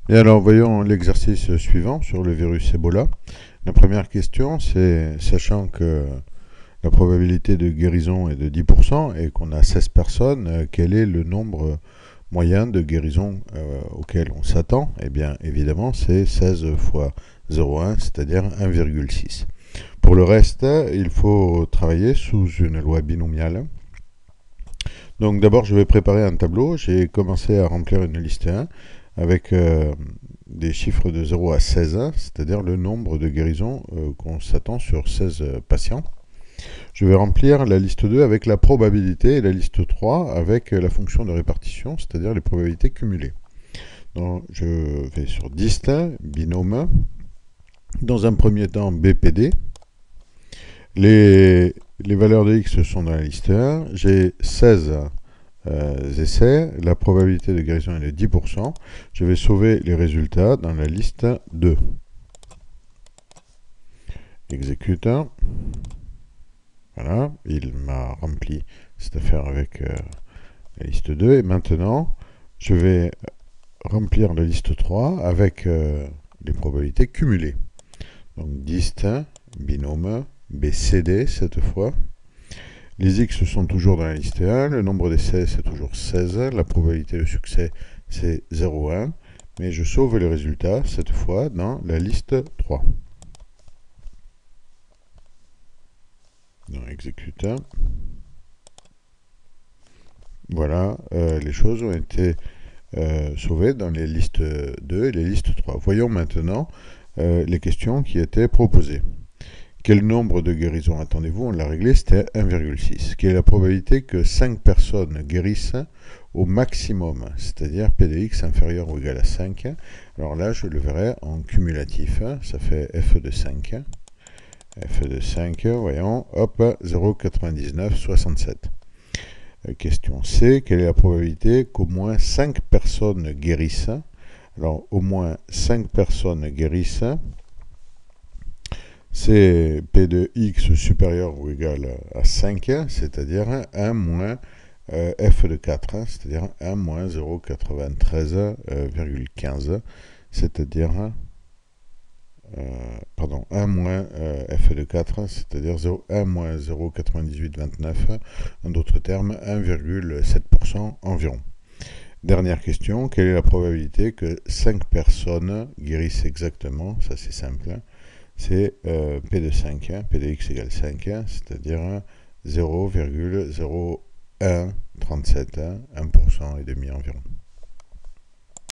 Et alors, voyons l'exercice suivant sur le virus Ebola. La première question, c'est, sachant que la probabilité de guérison est de 10% et qu'on a 16 personnes, quel est le nombre moyen de guérison auquel on s'attend? Eh bien, évidemment, c'est 16 fois 0,1, c'est-à-dire 1,6. Pour le reste, il faut travailler sous une loi binomiale. Donc d'abord, je vais préparer un tableau. J'ai commencé à remplir une liste 1 avec des chiffres de 0 à 16, c'est-à-dire le nombre de guérisons qu'on s'attend sur 16 patients. Je vais remplir la liste 2 avec la probabilité et la liste 3 avec la fonction de répartition, c'est-à-dire les probabilités cumulées. Donc je vais sur dist, binôme. Dans un premier temps, BPD. Les valeurs de X sont dans la liste 1. J'ai 16 essais. La probabilité de guérison est de 10%. Je vais sauver les résultats dans la liste 2. Exécute. Voilà, il m'a rempli cette affaire avec la liste 2. Et maintenant, je vais remplir la liste 3 avec les probabilités cumulées. Donc dist, binôme, BCD cette fois. Les X sont toujours dans la liste 1, le nombre d'essais c'est toujours 16, la probabilité de succès c'est 0,1, mais je sauve les résultats cette fois dans la liste 3. Donc exécute. Voilà, les choses ont été sauvées dans les listes 2 et les listes 3. Voyons maintenant les questions qui étaient proposées. Quel nombre de guérisons attendez-vous? On l'a réglé, c'était 1,6. Quelle est la probabilité que 5 personnes guérissent au maximum, c'est-à-dire P de X inférieur ou égal à 5? Alors là, je le verrai en cumulatif. Ça fait F de 5. F de 5, voyons, hop, 0,9967. Question C, quelle est la probabilité qu'au moins 5 personnes guérissent? Alors, au moins 5 personnes guérissent. C'est P de X supérieur ou égal à 5, c'est-à-dire 1 moins F de 4, c'est-à-dire 1 moins 0,93,15, c'est-à-dire pardon, 1 moins F de 4, c'est-à-dire 1 moins 0,9829, en d'autres termes 1,7% environ. Dernière question, quelle est la probabilité que 5 personnes guérissent exactement? Ça c'est simple, c'est P de 5, P de X égale 5, c'est-à-dire 0,0137, 1% et demi environ.